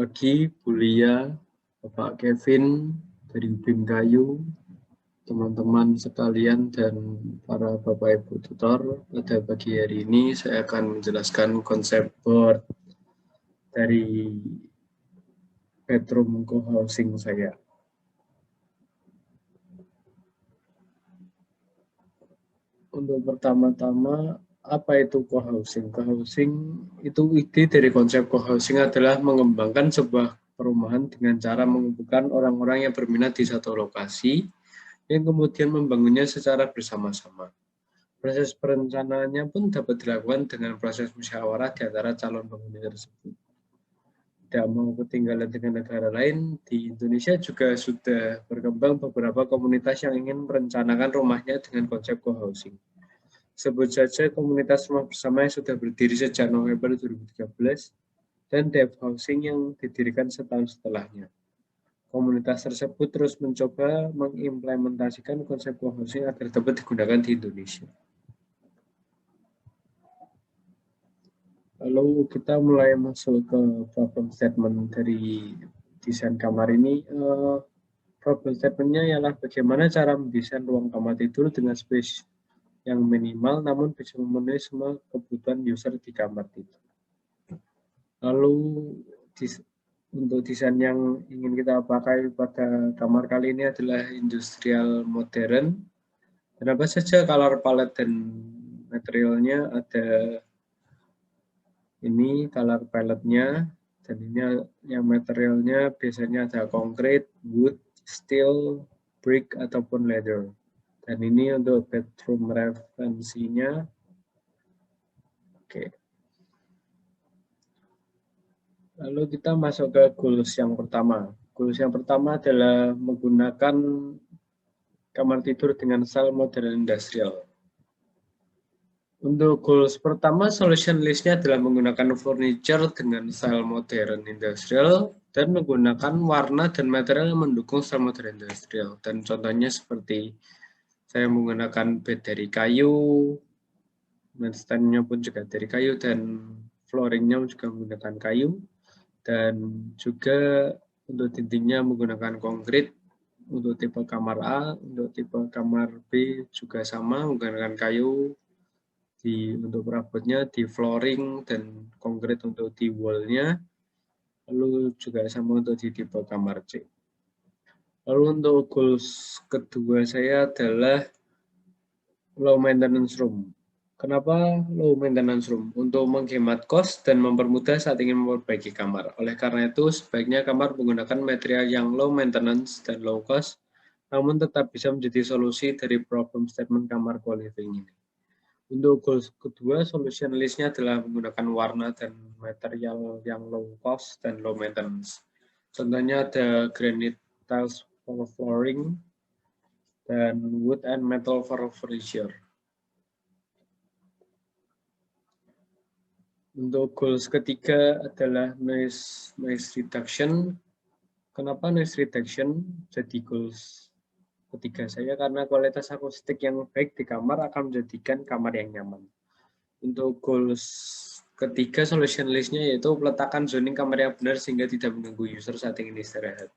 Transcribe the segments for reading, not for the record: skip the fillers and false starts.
pagi, Bu Lia, Bapak Kevin dari BIM Kayu, teman-teman sekalian dan para Bapak Ibu tutor. Pada pagi hari ini saya akan menjelaskan konsep board dari bedroom co-housing saya. Untuk pertama-tama, apa itu co-housing? Co-housing itu ide dari konsep co-housing adalah mengembangkan sebuah perumahan dengan cara mengumpulkan orang-orang yang berminat di satu lokasi yang kemudian membangunnya secara bersama-sama. Proses perencanaannya pun dapat dilakukan dengan proses musyawarah di antara calon penghuni tersebut. Tidak mau ketinggalan dengan negara lain, di Indonesia juga sudah berkembang beberapa komunitas yang ingin merencanakan rumahnya dengan konsep co-housing. Sebut saja komunitas rumah bersama yang sudah berdiri sejak November 2013 dan Dev Housing yang didirikan setahun setelahnya. Komunitas tersebut terus mencoba mengimplementasikan konsep co-housing agar dapat digunakan di Indonesia. Lalu kita mulai masuk ke problem statement dari desain kamar ini. Problem statement-nya ialah bagaimana cara mendesain ruang kamar tidur dengan space yang minimal namun bisa memenuhi semua kebutuhan user di kamar tidur. Lalu untuk desain yang ingin kita pakai pada kamar kali ini adalah industrial modern. Dan apa saja color palette dan materialnya ada ini color palette-nya, dan ini yang materialnya biasanya ada konkrit, wood, steel, brick ataupun leather. Dan ini untuk bedroom referensinya. Oke. Lalu kita masuk ke goals yang pertama. Goals yang pertama adalah menggunakan kamar tidur dengan style modern industrial. Untuk goals pertama, solution list-nya adalah menggunakan furniture dengan style modern industrial dan menggunakan warna dan material yang mendukung style modern industrial. Dan contohnya seperti saya menggunakan bed dari kayu, dan stand-nya pun juga dari kayu, dan flooring-nya juga menggunakan kayu, dan juga untuk dindingnya menggunakan konkrit. Untuk tipe kamar A, untuk tipe kamar B juga sama menggunakan kayu. Untuk perabotnya di flooring dan konkrit untuk di wall-nya, lalu juga sama untuk di tipe kamar C. Lalu untuk goals kedua saya adalah low maintenance room. Kenapa low maintenance room? Untuk menghemat cost dan mempermudah saat ingin memperbaiki kamar. Oleh karena itu, sebaiknya kamar menggunakan material yang low maintenance dan low cost, namun tetap bisa menjadi solusi dari problem statement kamar co-living ini. Untuk goals kedua, solution list-nya adalah menggunakan warna dan material yang low cost dan low maintenance. Contohnya ada granite tiles for flooring dan wood and metal for furniture. Untuk goals ketiga adalah noise reduction. Kenapa noise reduction jadi goals ketiga saya? Karena kualitas akustik yang baik di kamar akan menjadikan kamar yang nyaman. Untuk goals ketiga, solution list-nya yaitu meletakkan zoning kamar yang benar sehingga tidak mengganggu user saat ingin istirahat.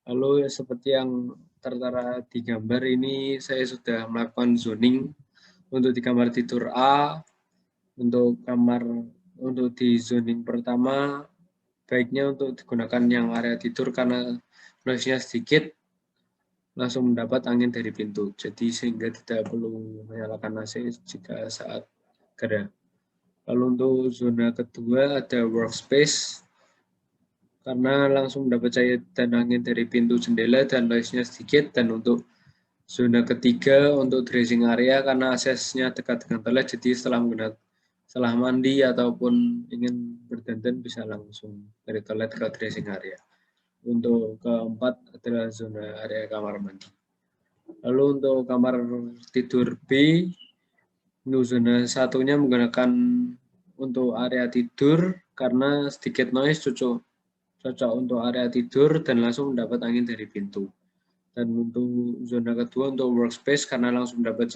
Lalu seperti yang tertera di gambar ini, saya sudah melakukan zoning untuk di kamar tidur A. Untuk di zoning pertama, baiknya untuk digunakan yang area tidur karena noise-nya sedikit, langsung mendapat angin dari pintu. Jadi sehingga tidak perlu menyalakan AC jika saat gerah. Lalu untuk zona kedua ada workspace, karena langsung mendapat cahaya dan angin dari pintu jendela dan noise-nya sedikit. Dan untuk zona ketiga untuk dressing area, karena aksesnya dekat dengan toilet, jadi setelah mandi ataupun ingin berdandan bisa langsung dari toilet ke dressing area. Untuk keempat adalah zona area kamar mandi. Lalu untuk kamar tidur B, untuk zona satunya menggunakan untuk area tidur karena sedikit noise, cocok untuk area tidur dan langsung mendapat angin dari pintu. Dan untuk zona kedua untuk workspace karena langsung mendapat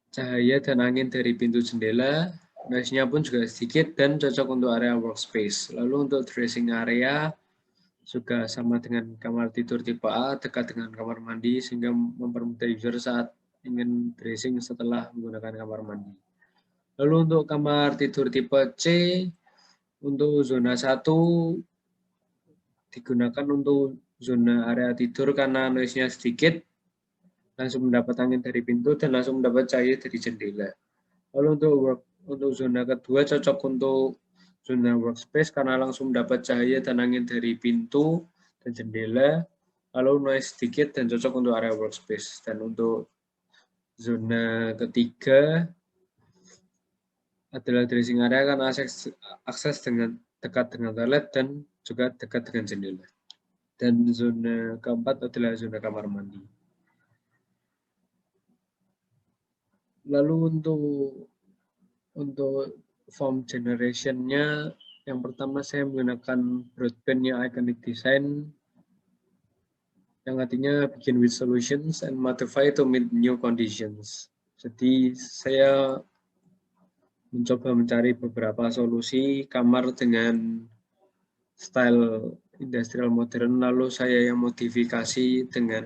cahaya dan angin dari pintu jendela. noise-nya pun juga sedikit dan cocok untuk area workspace. Lalu untuk dressing area juga sama dengan kamar tidur tipe A, dekat dengan kamar mandi sehingga mempermudah user saat ingin dressing setelah menggunakan kamar mandi. Lalu untuk kamar tidur tipe C, untuk zona 1 digunakan untuk zona area tidur karena noise-nya sedikit, langsung mendapat angin dari pintu dan langsung mendapat cahaya dari jendela. Lalu untuk zona kedua cocok untuk zona workspace karena langsung mendapat cahaya dan angin dari pintu dan jendela. Lalu noise sedikit dan cocok untuk area workspace. Dan untuk zona ketiga adalah dressing area karena akses dekat dengan toilet dan juga dekat dengan jendela. Dan zona keempat adalah zona kamar mandi. Lalu untuk form generation-nya, yang pertama saya menggunakan broadband-nya Iconic Design, yang artinya begin with solutions and modify to meet new conditions. Jadi saya mencoba mencari beberapa solusi kamar dengan style industrial modern, lalu saya yang modifikasi dengan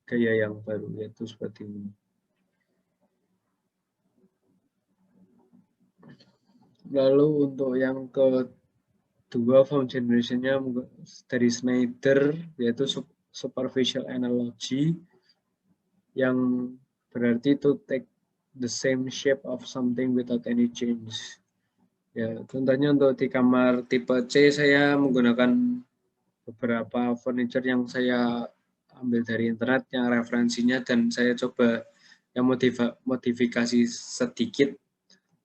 gaya yang baru, yaitu seperti ini. Lalu untuk yang kedua form generation-nya dari Schneider, yaitu superficial analogy, yang berarti to take the same shape of something without any change. Ya, contohnya untuk di kamar tipe C saya menggunakan beberapa furniture yang saya ambil dari internet yang referensinya dan saya coba yang modifikasi sedikit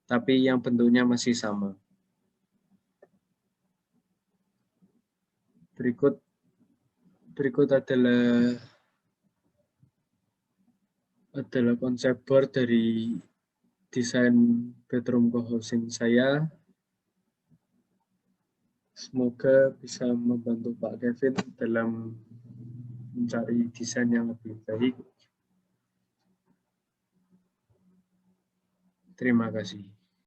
tapi yang bentuknya masih sama. Berikut adalah konsep board dari desain bedroom co-housing saya. Semoga bisa membantu Pak Kevin dalam mencari desain yang lebih baik. Terima kasih.